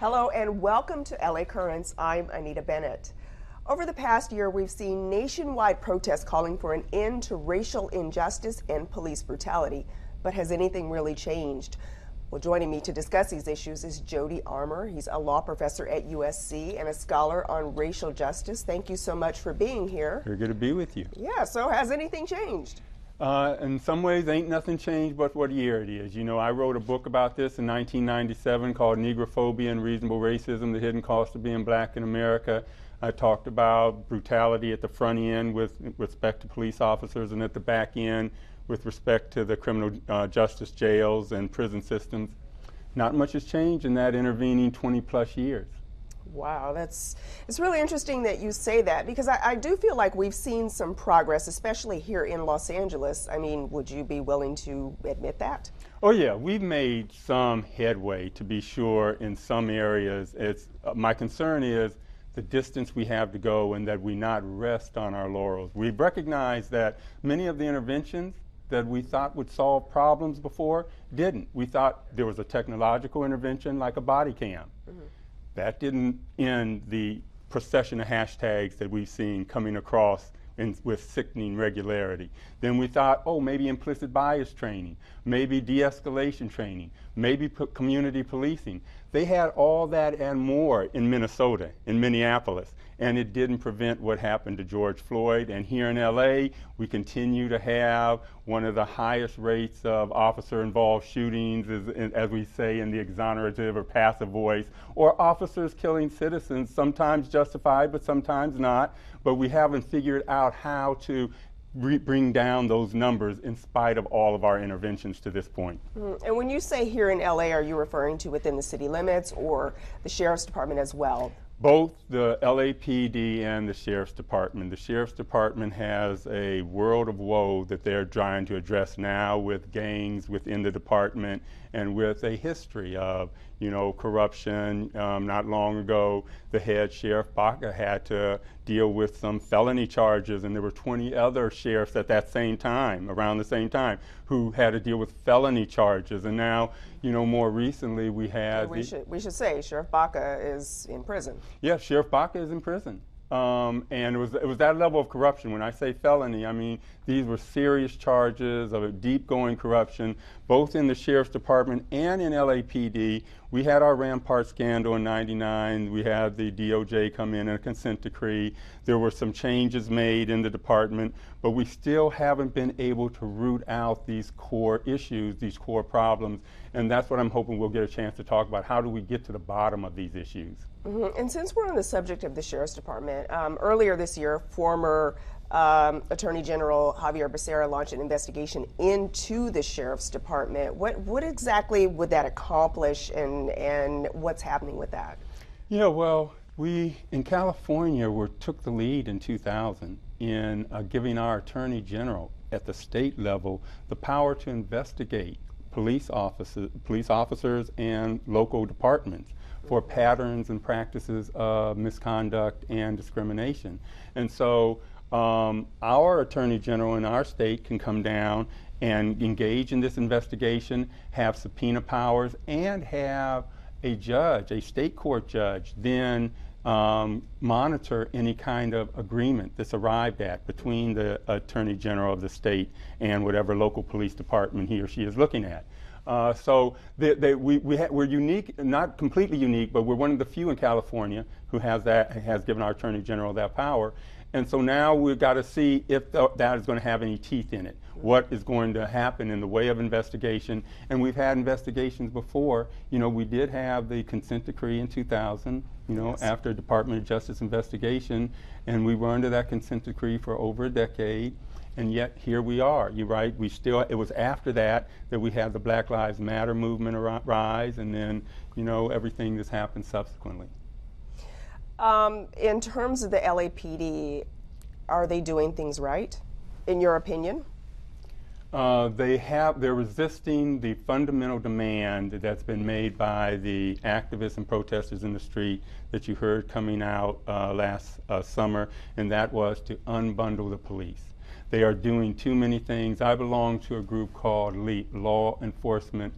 Hello and welcome to LA Currents. I'm Anita Bennett. Over the past year, we've seen nationwide protests calling for an end to racial injustice and police brutality. But has anything really changed? Well, joining me to discuss these issues is Jody Armour. He's a law professor at USC and a scholar on racial justice. Thank you so much for being here. We're good to be with you. Yeah, so has anything changed? In some ways, ain't nothing changed but what year it is. You know, I wrote a book about this in 1997 called Negrophobia and Reasonable Racism, The Hidden Cost of Being Black in America. I talked about brutality at the front end with respect to police officers and at the back end with respect to the criminal justice jails and prison systems. Not much has changed in that intervening 20 plus years. Wow, it's really interesting that you say that, because I do feel like we've seen some progress, especially here in Los Angeles. I mean, would you be willing to admit that? Oh yeah, we've made some headway, to be sure, in some areas. My concern is the distance we have to go and that we not rest on our laurels. We've recognized that many of the interventions that we thought would solve problems before didn't. We thought there was a technological intervention like a body cam. Mm-hmm. That didn't end the procession of hashtags that we've seen coming across with sickening regularity. Then we thought, oh, maybe implicit bias training, maybe de-escalation training, maybe community policing. They had all that and more in Minnesota, in Minneapolis, and it didn't prevent what happened to George Floyd. And here in LA, we continue to have one of the highest rates of officer-involved shootings, as we say in the exonerative or passive voice, or officers killing citizens, sometimes justified, but sometimes not. But we haven't figured out how to bring down those numbers in spite of all of our interventions to this point. And when you say here in LA, are you referring to within the city limits or the Sheriff's Department as well? Both the LAPD and the Sheriff's Department. The Sheriff's Department has a world of woe that they're trying to address now with gangs within the department and with a history of, corruption. Not long ago, the head Sheriff Baca had to deal with some felony charges, and there were 20 other sheriffs at that same time, around the same time, who had to deal with felony charges. And now, more recently we had... We should say Sheriff Baca is in prison. Yeah, Sheriff Baca is in prison. And it was that level of corruption. When I say felony, I mean these were serious charges of a deep-going corruption, both in the Sheriff's Department and in LAPD. We had our Rampart scandal in '99. We had the DOJ come in and a consent decree. There were some changes made in the department, but we still haven't been able to root out these core issues, these core problems, and that's what I'm hoping we'll get a chance to talk about. How do we get to the bottom of these issues? Mm-hmm. And since we're on the subject of the Sheriff's Department, earlier this year, former Attorney General Javier Becerra launched an investigation into the Sheriff's Department. What exactly would that accomplish, and what's happening with that? Yeah, well, we in California took the lead in 2000 in giving our Attorney General at the state level the power to investigate police officers and local departments for patterns and practices of misconduct and discrimination. And so our Attorney General in our state can come down and engage in this investigation, have subpoena powers, and have a judge, a state court judge, then monitor any kind of agreement that's arrived at between the Attorney General of the state and whatever local police department he or she is looking at. So we're unique, not completely unique, but we're one of the few in California who has given our Attorney General that power. And so now we've got to see if that is going to have any teeth in it. What is going to happen in the way of investigation? And we've had investigations before. We did have the consent decree in 2000, yes, after a Department of Justice investigation, and we were under that consent decree for over a decade. And yet here we are. You're right. It was after that we had the Black Lives Matter movement rise, and then everything that's happened subsequently. In terms of the LAPD, are they doing things right, in your opinion? They're resisting the fundamental demand that's been made by the activists and protesters in the street that you heard coming out last summer, and that was to unbundle the police. They are doing too many things. I belong to a group called LEAP, Law Enforcement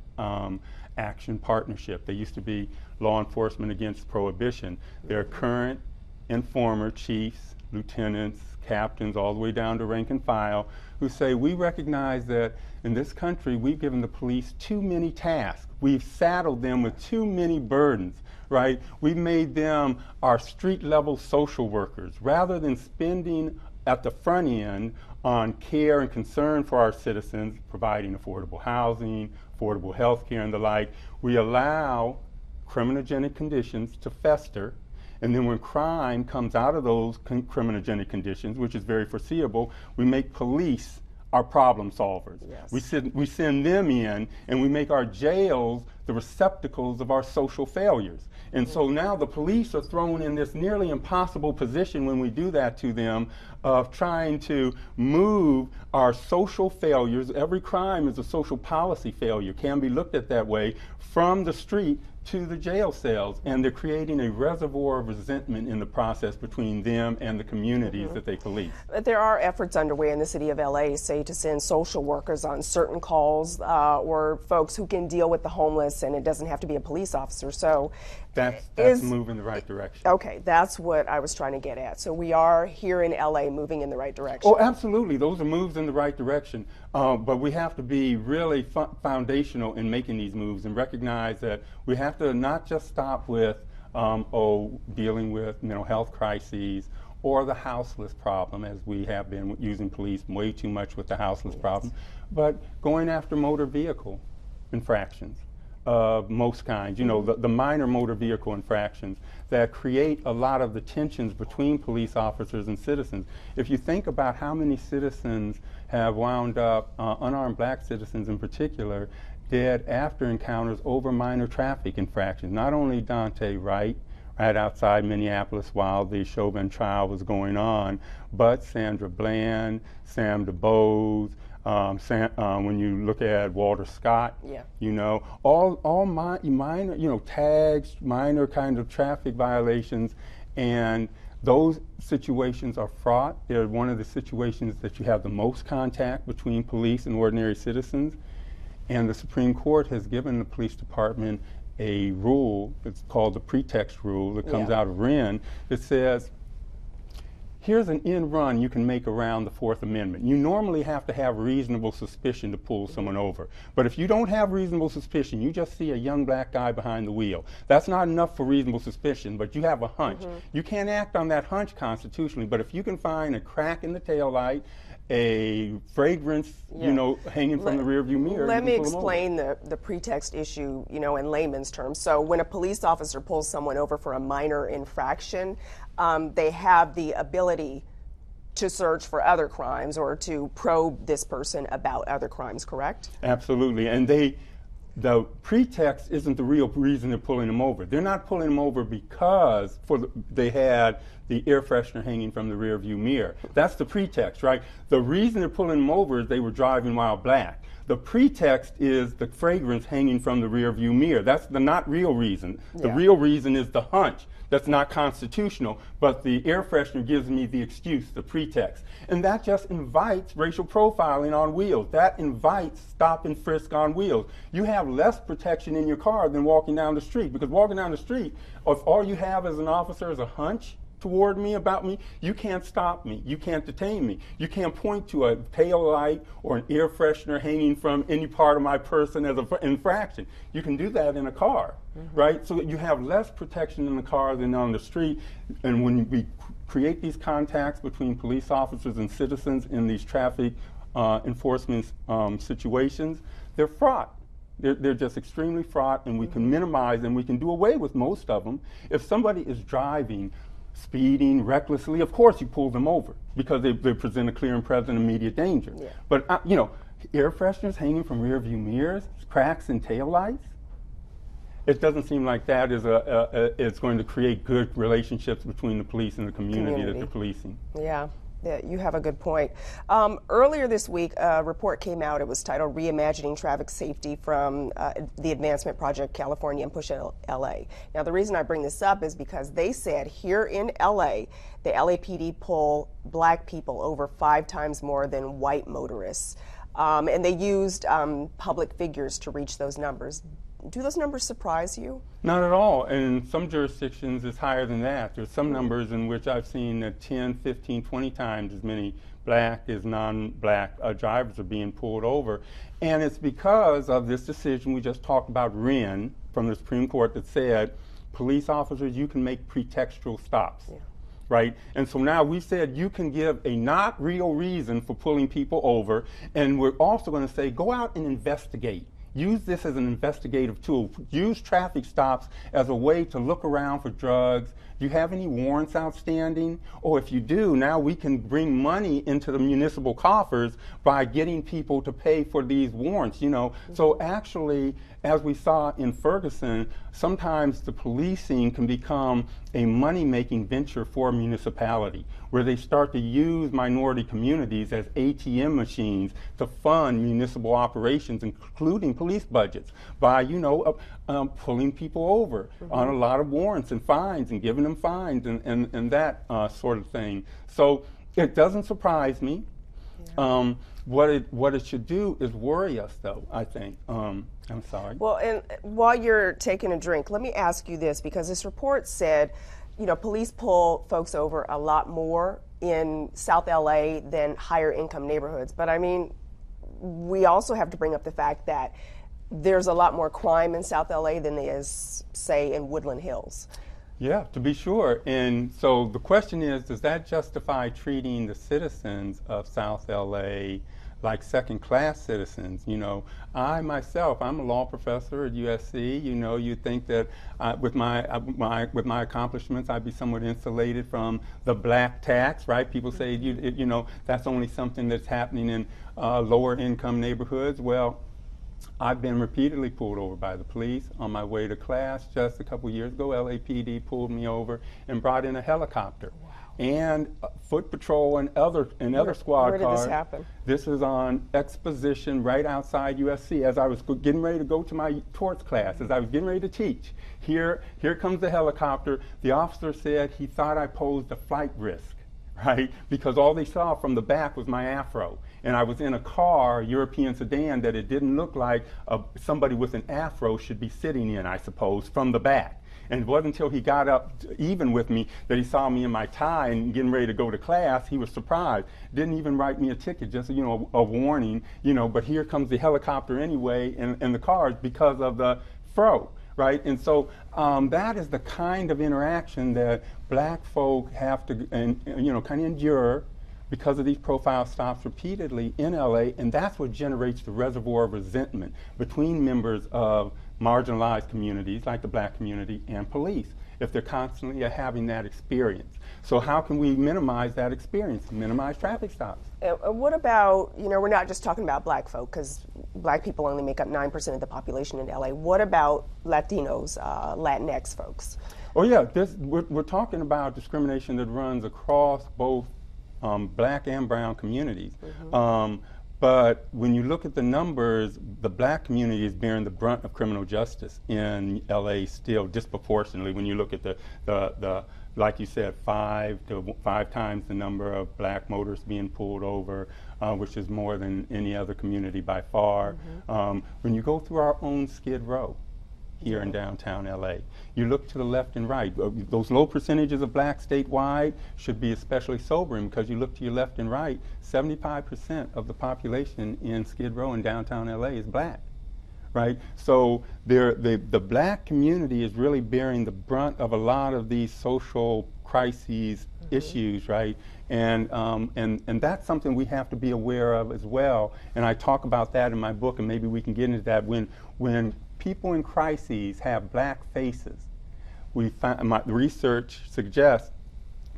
action partnership. They used to be law enforcement against prohibition. They're current and former chiefs, lieutenants, captains, all the way down to rank and file, who say, we recognize that in this country we've given the police too many tasks. We've saddled them with too many burdens, right? We've made them our street level social workers. Rather than spending at the front end on care and concern for our citizens, providing affordable housing, affordable health care and the like, we allow criminogenic conditions to fester. And then when crime comes out of those criminogenic conditions, which is very foreseeable, we make police our problem solvers. Yes. We send them in, and we make our jails the receptacles of our social failures. And so now the police are thrown in this nearly impossible position when we do that to them, of trying to move our social failures. Every crime is a social policy failure, can be looked at that way, from the street to the jail cells, and they're creating a reservoir of resentment in the process between them and the communities that they police. But there are efforts underway in the city of LA, say, to send social workers on certain calls, or folks who can deal with the homeless, and it doesn't have to be a police officer. So that's moving in the right direction. Okay, that's what I was trying to get at. So we are here in LA moving in the right direction. Oh, absolutely. Those are moves in the right direction. But we have to be really foundational in making these moves and recognize that we have to not just stop with dealing with mental health crises or the houseless problem, as we have been using police way too much with the houseless problem, but going after motor vehicle infractions of most kinds, the minor motor vehicle infractions that create a lot of the tensions between police officers and citizens. If you think about how many citizens have wound up, unarmed black citizens in particular, dead after encounters over minor traffic infractions. Not only Dante Wright, right outside Minneapolis while the Chauvin trial was going on, but Sandra Bland, Sam DuBose, when you look at Walter Scott, all minor, tags, minor kind of traffic violations, and those situations are fraught. They're one of the situations that you have the most contact between police and ordinary citizens. And the Supreme Court has given the police department a rule, it's called the pretext rule, that comes out of Wren, that says, here's an end run you can make around the Fourth Amendment. You normally have to have reasonable suspicion to pull someone over. But if you don't have reasonable suspicion, you just see a young black guy behind the wheel. That's not enough for reasonable suspicion, but you have a hunch. You can't act on that hunch constitutionally, but if you can find a crack in the taillight, a fragrance, hanging from the rearview mirror. Let me explain the pretext issue, in layman's terms. So when a police officer pulls someone over for a minor infraction, they have the ability to search for other crimes or to probe this person about other crimes, correct? Absolutely. And the pretext isn't the real reason they're pulling them over. They're not pulling them over because they had the air freshener hanging from the rearview mirror. That's the pretext, right? The reason they're pulling them over is they were driving while black. The pretext is the fragrance hanging from the rearview mirror. That's the not real reason. The real reason is the hunch. That's not constitutional, but the air freshener gives me the excuse, the pretext. And that just invites racial profiling on wheels. That invites stop and frisk on wheels. You have less protection in your car than walking down the street, because walking down the street, if all you have as an officer is a hunch toward me, about me, you can't stop me. You can't detain me. You can't point to a tail light or an air freshener hanging from any part of my person as an infraction. You can do that in a car, right? So you have less protection in the car than on the street. And when we create these contacts between police officers and citizens in these traffic enforcement situations, they're fraught. They're just extremely fraught, and we can minimize and we can do away with most of them. If somebody is driving, speeding recklessly, of course you pull them over because they present a clear and present immediate danger. But air fresheners hanging from rear view mirrors, cracks in taillights, it doesn't seem like that is it's going to create good relationships between the police and the community that they're policing. Yeah, you have a good point. Earlier this week, a report came out. It was titled Reimagining Traffic Safety from the Advancement Project California and Push LA. Now, the reason I bring this up is because they said here in LA, the LAPD pull black people over 5 times more than white motorists. And they used public figures to reach those numbers. Do those numbers surprise you? Not at all. And in some jurisdictions, it's higher than that. There's some numbers in which I've seen that 10, 15, 20 times as many black as non-black drivers are being pulled over. And it's because of this decision we just talked about, Wren, from the Supreme Court, that said, police officers, you can make pretextual stops. Yeah. Right? And so now we said you can give a not real reason for pulling people over, and we're also going to say go out and investigate. Use this as an investigative tool. Use traffic stops as a way to look around for drugs. Do you have any warrants outstanding? Or if you do, now we can bring money into the municipal coffers by getting people to pay for these warrants, you know. So actually, as we saw in Ferguson, sometimes the policing can become a money-making venture for a municipality, where they start to use minority communities as ATM machines to fund municipal operations, including police budgets, by, you know, pulling people over on a lot of warrants and fines and giving them fines and that sort of thing. So it doesn't surprise me. Yeah. What it should do is worry us, though, I think. I'm sorry. Well, and while you're taking a drink, let me ask you this, because this report said, you know, police pull folks over a lot more in South LA than higher income neighborhoods. But I mean, we also have to bring up the fact that there's a lot more crime in South LA than there is, say, in Woodland Hills. Yeah, to be sure. And so the question is, does that justify treating the citizens of South LA like second-class citizens? You know, I myself, I'm a law professor at USC. You know, you think that with my accomplishments, I'd be somewhat insulated from the black tax, right? People say, you know, that's only something that's happening in lower-income neighborhoods. Well, I've been repeatedly pulled over by the police on my way to class. Just a couple years ago, LAPD pulled me over and brought in a helicopter. Wow. And foot patrol and other squad cars. Where did this happen? This is on Exposition right outside USC. As I was getting ready to go to my torts class, as I was getting ready to teach, here comes the helicopter. The officer said he thought I posed a flight risk, right? Because all they saw from the back was my afro. And I was in a car, European sedan, that it didn't look like somebody with an afro should be sitting in, I suppose, from the back. And it wasn't until he got up even with me that he saw me in my tie and getting ready to go to class. He was surprised. Didn't even write me a ticket, just, you know, a warning, you know, but here comes the helicopter anyway and the cars because of the fro, right? And so that is the kind of interaction that black folk have to, you know, kind of endure because of these profile stops repeatedly in LA, and that's what generates the reservoir of resentment between members of marginalized communities like the black community and police, if they're constantly having that experience. So how can we minimize that experience, minimize traffic stops? What about, you know, we're not just talking about black folk, because black people only make up 9% of the population in LA. What about Latinos, Latinx folks? Oh yeah, we're talking about discrimination that runs across both black and brown communities. But when you look at the numbers, the black community is bearing the brunt of criminal justice in LA still disproportionately. When you look at the like you said, 5 times the number of black motorists being pulled over, which is more than any other community by far. When you go through our own Skid Row here in downtown LA, you look to the left and right. Those low percentages of blacks statewide should be especially sobering, because you look to your left and right, 75% of the population in Skid Row in downtown LA is black, right? So the black community is really bearing the brunt of a lot of these social crises issues, right? And that's something we have to be aware of as well. And I talk about that in my book, and maybe we can get into that. When people in crises have black faces, my research suggests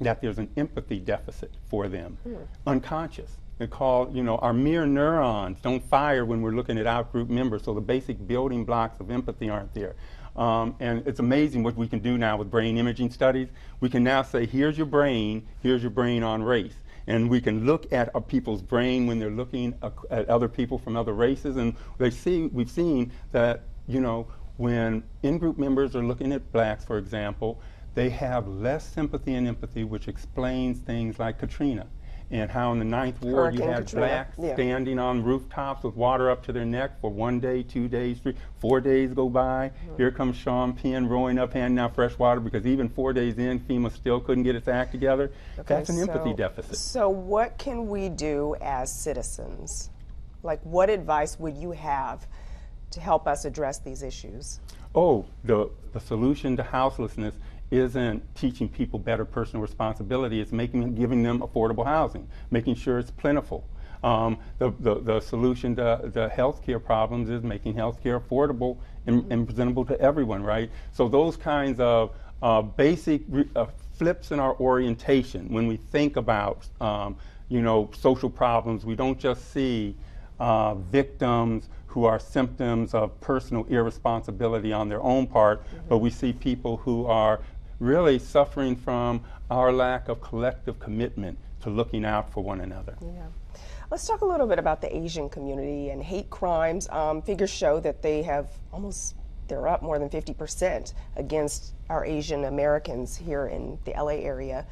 that there's an empathy deficit for them, unconscious. They're called, you know, our mirror neurons don't fire when we're looking at out-group members, so the basic building blocks of empathy aren't there. And it's amazing what we can do now with brain imaging studies. We can now say, here's your brain on race. And we can look at people's brain when they're looking at other people from other races, and we've seen that, you know, when in-group members are looking at blacks, for example, they have less sympathy and empathy, which explains things like Katrina and how in the Ninth Ward you Hurricane had Katrina. blacks Yeah. standing on rooftops with water up to their neck for 1 day, 2 days, 4 days go by. Here comes Sean Penn rowing up, handing out fresh water, because even 4 days in, FEMA still couldn't get its act together. Okay, That's an empathy deficit. So what can we do as citizens? Like, what advice would you have to help us address these issues? Oh, the solution to houselessness isn't teaching people better personal responsibility. It's giving them affordable housing, making sure it's plentiful. The solution to the healthcare problems is making healthcare affordable and presentable to everyone, right? So those kinds of basic flips in our orientation when we think about social problems. We don't just see victims who are symptoms of personal irresponsibility on their own part, but we see people who are really suffering from our lack of collective commitment to looking out for one another. Yeah. Let's talk a little bit about the Asian community and hate crimes. Figures show that they're up more than 50% against our Asian Americans here in the LA area.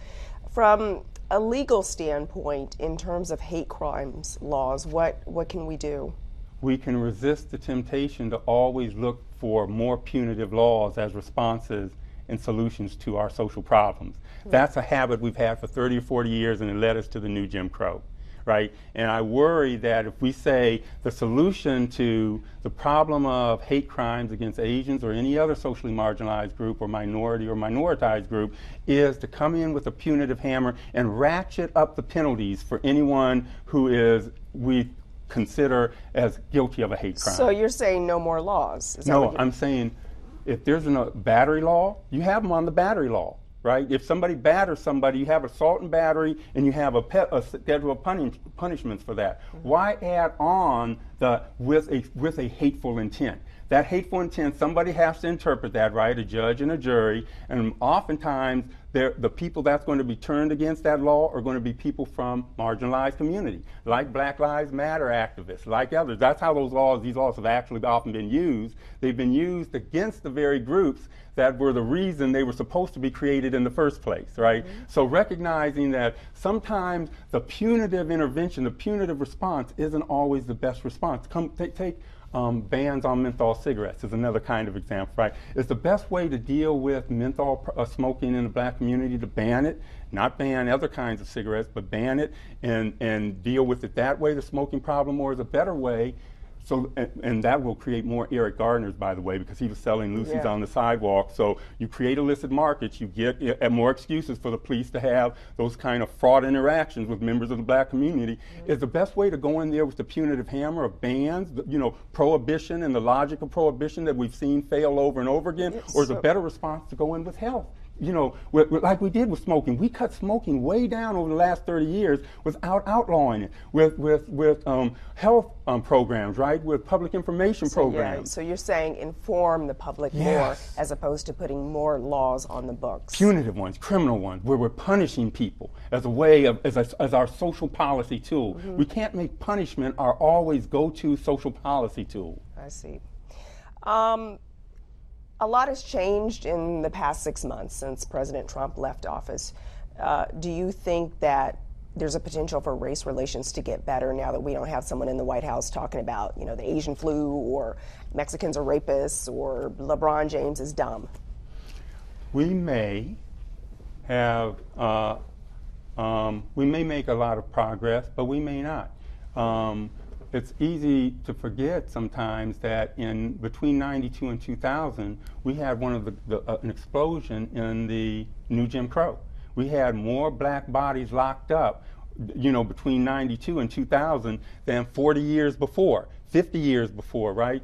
From a legal standpoint, in terms of hate crimes laws, what can we do? We can resist the temptation to always look for more punitive laws as responses and solutions to our social problems. That's a habit we've had for 30 or 40 years, and it led us to the new Jim Crow, right? And I worry that if we say the solution to the problem of hate crimes against Asians or any other socially marginalized group or minority or minoritized group is to come in with a punitive hammer and ratchet up the penalties for anyone who we consider as guilty of a hate crime. So you're saying no more laws? No, I'm saying if there's a battery law, you have them on the battery law, right? If somebody batters somebody, you have assault and battery, and you have a schedule of punishments for that. Why add on with a hateful intent? That hateful intent, somebody has to interpret that, right? A judge and a jury, and oftentimes the people that's going to be turned against that law are going to be people from marginalized community, like Black Lives Matter activists, like others. That's how these laws have actually often been used. They've been used against the very groups that were the reason they were supposed to be created in the first place, right? So recognizing that sometimes the punitive intervention, the punitive response isn't always the best response. Take bans on menthol cigarettes is another kind of example, right? It's the best way to deal with menthol smoking in the black community to ban it, not ban other kinds of cigarettes, but ban it and deal with it that way, the smoking problem, or is a better way. So, and that will create more Eric Gardners, by the way, because he was selling Lucy's on the sidewalk. So you create illicit markets, you get more excuses for the police to have those kind of fraud interactions with members of the black community. Is the best way to go in there with the punitive hammer of bans, prohibition and the logic of prohibition that we've seen fail over and over again, or is a better response to go in with health? Like we did with smoking. We cut smoking way down over the last 30 years without outlawing it, with health programs, right, with public information programs. Yeah, so you're saying inform the public more as opposed to putting more laws on the books. Punitive ones, criminal ones, where we're punishing people as a way of, as our social policy tool. We can't make punishment our always go-to social policy tool. I see. A lot has changed in the past 6 months since President Trump left office. Do you think that there's a potential for race relations to get better now that we don't have someone in the White House talking about, the Asian flu, or Mexicans are rapists, or LeBron James is dumb? We may have, we may make a lot of progress, but we may not. It's easy to forget sometimes that in between 92 and 2000, we had an explosion in the new Jim Crow. We had more black bodies locked up, between 92 and 2000 than 40 years before. 50 years before, right?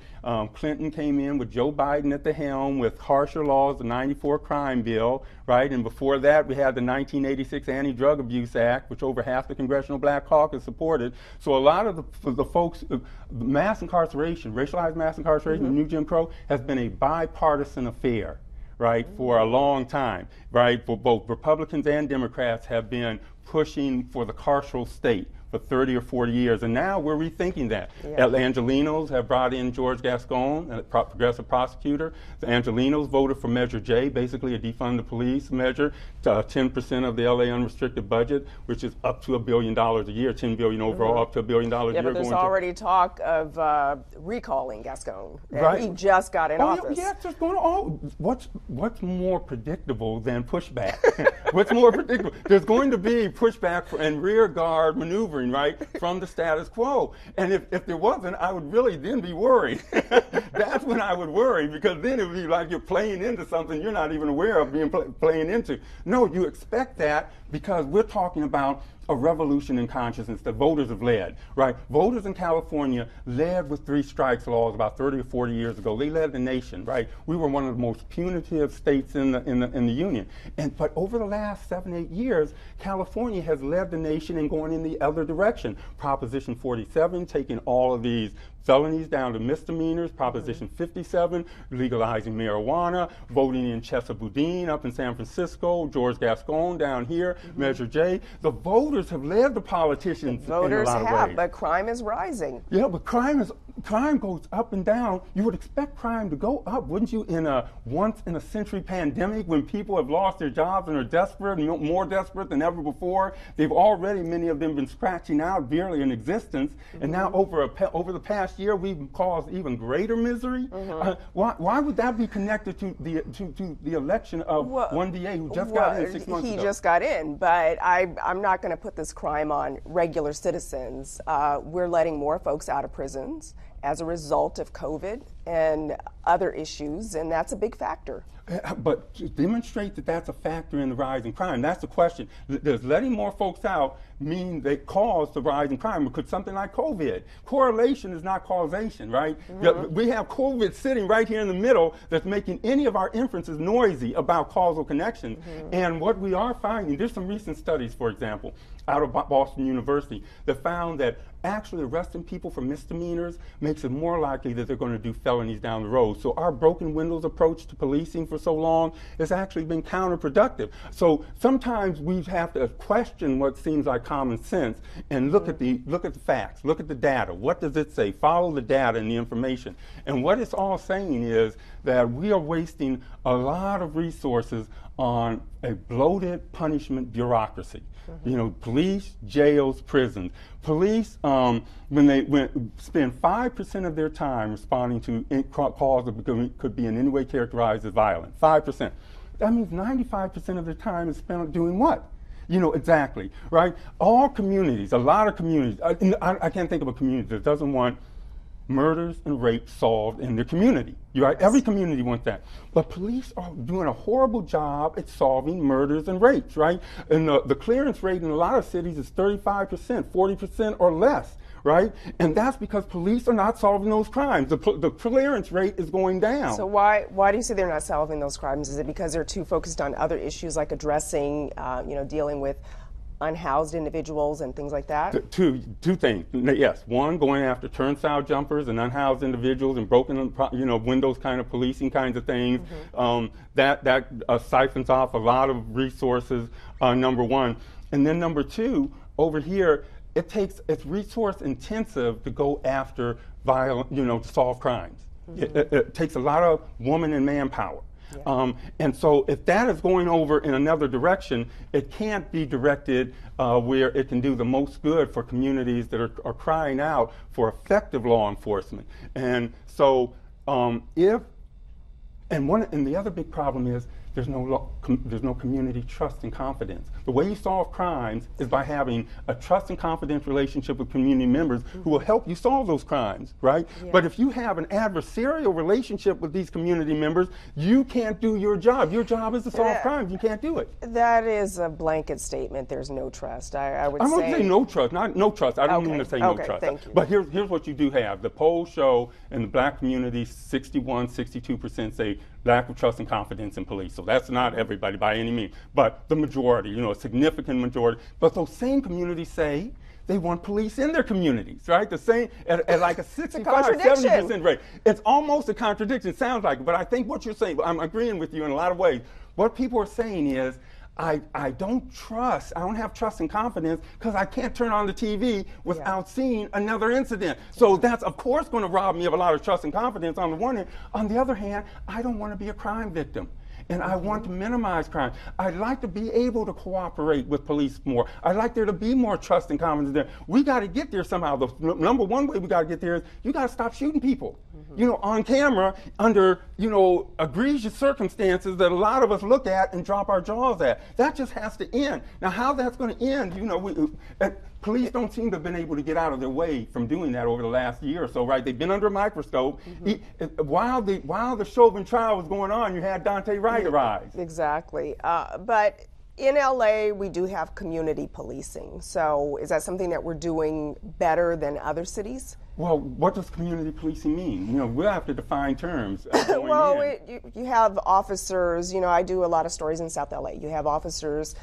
Clinton came in with Joe Biden at the helm with harsher laws, the 94 crime bill, right? And before that, we had the 1986 Anti-Drug Abuse Act, which over half the Congressional Black Caucus supported. So a lot of the folks, mass incarceration, racialized mass incarceration, the new Jim Crow, has been a bipartisan affair, right, for a long time, right? For both Republicans and Democrats have been pushing for the carceral state, for 30 or 40 years, and now we're rethinking that. Yeah. Angelenos have brought in George Gascon, a progressive prosecutor. The Angelenos voted for Measure J, basically a defund the police measure, 10% of the LA unrestricted budget, which is up to $1 billion a year, $10 billion overall, up to $1 billion a year. Yeah, but there's already talk of recalling Gascon. Right. He just got in office. Yeah, just going on. What's more predictable than pushback? What's more predictable? There's going to be pushback and rear guard maneuvering, right, from the status quo. And if there wasn't, I would really then be worried. That's when I would worry, because then it would be like you're playing into something you're not even aware of being playing into. No, you expect that because we're talking about a revolution in consciousness that voters have led, right? Voters in California led with 3 strikes laws about 30 or 40 years ago. They led the nation, right? We were one of the most punitive states in the union. But over the last 7, 8 years, California has led the nation in going in the other direction. Proposition 47, taking all of these felonies down to misdemeanors. Proposition 57, legalizing marijuana. Voting in Chesa Boudin up in San Francisco. George Gascon down here. Measure J. The voters have led the politicians in a lot of ways. But crime is rising. Yeah, but crime goes up and down. You would expect crime to go up, wouldn't you, in a once-in-a-century pandemic when people have lost their jobs and are desperate, more desperate than ever before. They've already, many of them, been scratching out barely in existence, and now over the past year, we've caused even greater misery. Why would that be connected to the election of one DA who just got in 6 months ago? He just got in, but I'm not going to put this crime on regular citizens. We're letting more folks out of prisons as a result of COVID and other issues, and that's a big factor. But to demonstrate that that's a factor in the rise in crime, that's the question. Does letting more folks out mean they cause the rise in crime? Because something like COVID, correlation is not causation, right? We have COVID sitting right here in the middle that's making any of our inferences noisy about causal connections. And what we are finding, there's some recent studies, for example, out of Boston University that found that actually arresting people for misdemeanors makes it more likely that they're going to do felonies down the road. So our broken windows approach to policing for so long has actually been counterproductive. So sometimes we have to question what seems like common sense and look at the facts, look at the data. What does it say? Follow the data and the information. And what it's all saying is that we are wasting a lot of resources on a bloated punishment bureaucracy. You know, police, jails, prisons. Police, when they spend 5% of their time responding to calls that could be in any way characterized as violent, 5%. That means 95% of their time is spent doing what? You know, exactly, right? All communities, a lot of communities, I can't think of a community that doesn't want murders and rape solved in their community. Right? Every community wants that. But police are doing a horrible job at solving murders and rapes, right? And the clearance rate in a lot of cities is 35%, 40% or less, right? And that's because police are not solving those crimes. The clearance rate is going down. So why do you say they're not solving those crimes? Is it because they're too focused on other issues like addressing, dealing with unhoused individuals and things like that? Two things. Yes, one, going after turnstile jumpers and unhoused individuals and broken, windows kind of policing kinds of things. That siphons off a lot of resources. Number one, and then number two, over here, it's resource intensive to go after violent, to solve crimes. It takes a lot of woman and manpower. Yeah. And so if that is going over in another direction, it can't be directed where it can do the most good for communities that are crying out for effective law enforcement. And so the other big problem is there's no community trust and confidence. The way you solve crimes is by having a trust and confidence relationship with community members who will help you solve those crimes, right? Yeah. But if you have an adversarial relationship with these community members, you can't do your job. Your job is to solve crimes. You can't do it. That is a blanket statement. There's no trust. I would say. I'm going to say no trust, not no trust. I don't mean to say no trust. Thank you. But here's what you do have. The polls show in the black community, 62% say lack of trust and confidence in police. So that's not everybody by any means, but the majority, a significant majority. But those same communities say they want police in their communities, right? The same, at like a 65, 70% rate. It's almost a contradiction, sounds like it, but I think what you're saying, I'm agreeing with you in a lot of ways. What people are saying is, I don't have trust and confidence because I can't turn on the TV without seeing another incident. So that's, of course, going to rob me of a lot of trust and confidence on the one hand. On the other hand, I don't want to be a crime victim. And I want to minimize crime. I'd like to be able to cooperate with police more. I'd like there to be more trust and confidence there. We got to get there somehow. The number one way we got to get there is you got to stop shooting people. You know, on camera, under, you know, egregious circumstances that a lot of us look at and drop our jaws at. That just has to end. Now, how that's going to end, you know, police don't seem to have been able to get out of their way from doing that over the last year or so, right? They've been under a microscope. While the Chauvin trial was going on, you had Dante Wright arrive. Exactly. But in LA, we do have community policing. So is that something that we're doing better than other cities? Well, what does community policing mean? You know, we'll have to define terms. Well, you have officers, you know, I do a lot of stories in South LA. You have officers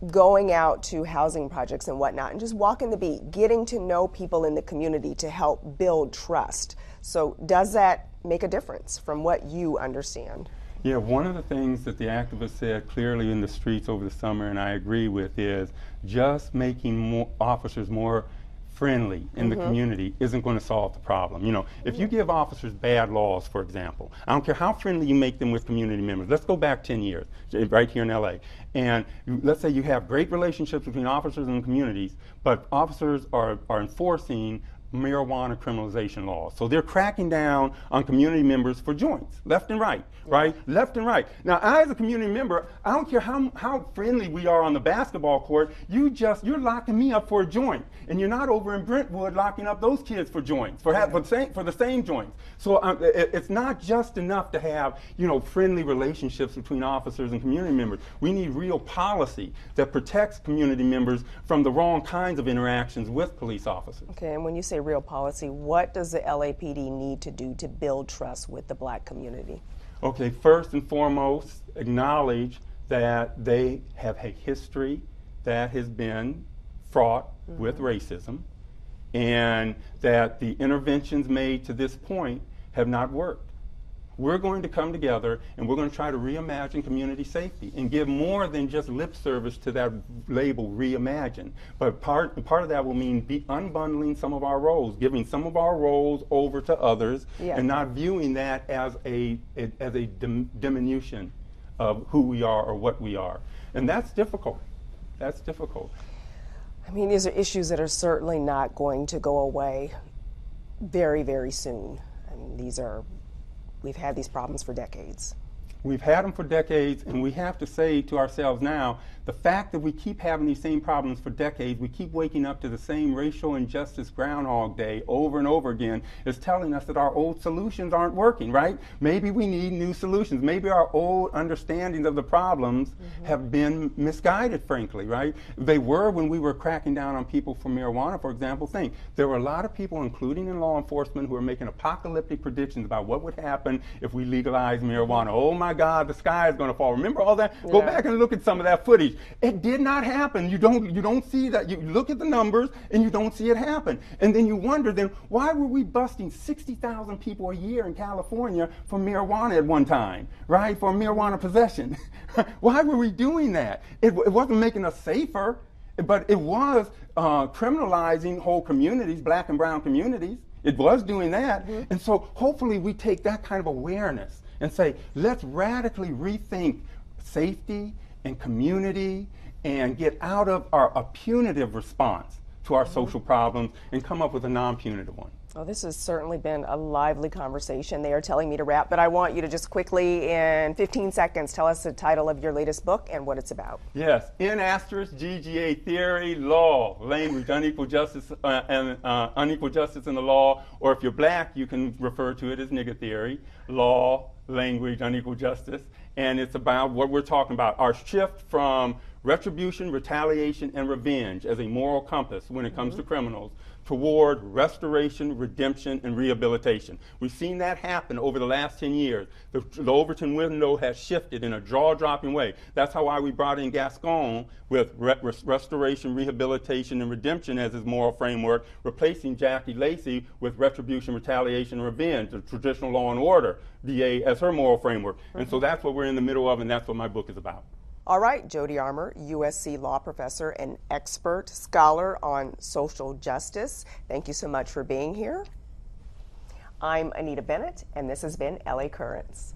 going out to housing projects and whatnot and just walking the beat, getting to know people in the community to help build trust. So does that make a difference from what you understand? Yeah, one of the things that the activists said clearly in the streets over the summer, and I agree with, is just making officers more friendly in the community isn't going to solve the problem. You know, if you give officers bad laws, for example, I don't care how friendly you make them with community members. Let's go back 10 years, right here in LA. And let's say you have great relationships between officers and communities, but officers are enforcing marijuana criminalization laws. So they're cracking down on community members for joints, left and right, right? Left and right. Now, I, as a community member, I don't care how friendly we are on the basketball court, you're locking me up for a joint. And you're not over in Brentwood locking up those kids for joints, for the same joints. So it's not just enough to have, you know, friendly relationships between officers and community members. We need real policy that protects community members from the wrong kinds of interactions with police officers. Okay, and when you say real policy, what does the LAPD need to do to build trust with the black community? Okay, first and foremost, acknowledge that they have a history that has been fraught with racism, and that the interventions made to this point have not worked. We're going to come together and we're going to try to reimagine community safety and give more than just lip service to that label, reimagine. But part of that will mean unbundling some of our roles, giving some of our roles over to others, and not viewing that as a diminution of who we are or what we are. And that's difficult. That's difficult. I mean, these are issues that are certainly not going to go away very, very soon. I mean, we've had these problems for decades. We've had them for decades, and we have to say to ourselves now, the fact that we keep having these same problems for decades, we keep waking up to the same racial injustice Groundhog Day over and over again, is telling us that our old solutions aren't working, right? Maybe we need new solutions. Maybe our old understandings of the problems have been misguided, frankly, right? They were when we were cracking down on people for marijuana, for example. There were a lot of people, including in law enforcement, who were making apocalyptic predictions about what would happen if we legalized marijuana. Oh my God, the sky is going to fall. Remember all that? Go back and look at some of that footage. It did not happen. You don't see that. You look at the numbers and you don't see it happen. And then you wonder, then why were we busting 60,000 people a year in California for marijuana at one time, right? For marijuana possession. Why were we doing that? It wasn't making us safer, but it was criminalizing whole communities, black and brown communities. It was doing that. And so hopefully we take that kind of awareness and say, let's radically rethink safety and community and get out of a punitive response to our social problems and come up with a non-punitive one. Well, this has certainly been a lively conversation. They are telling me to wrap, but I want you to just quickly, in 15 seconds, tell us the title of your latest book and what it's about. Yes, N*GGA Theory, Law, Language, Unequal Justice, and Unequal Justice in the Law, or if you're black, you can refer to it as nigger theory, law, language, unequal justice, and it's about what we're talking about, our shift from retribution, retaliation, and revenge as a moral compass when it comes to criminals toward restoration, redemption, and rehabilitation. We've seen that happen over the last 10 years. The Overton window has shifted in a jaw-dropping way. That's why we brought in Gascon with restoration, rehabilitation, and redemption as his moral framework, replacing Jackie Lacey with retribution, retaliation, and revenge, the traditional law and order DA as her moral framework. And so that's what we're in the middle of, and that's what my book is about. All right, Jody Armour, USC law professor and expert scholar on social justice. Thank you so much for being here. I'm Anita Bennett, and this has been LA Currents.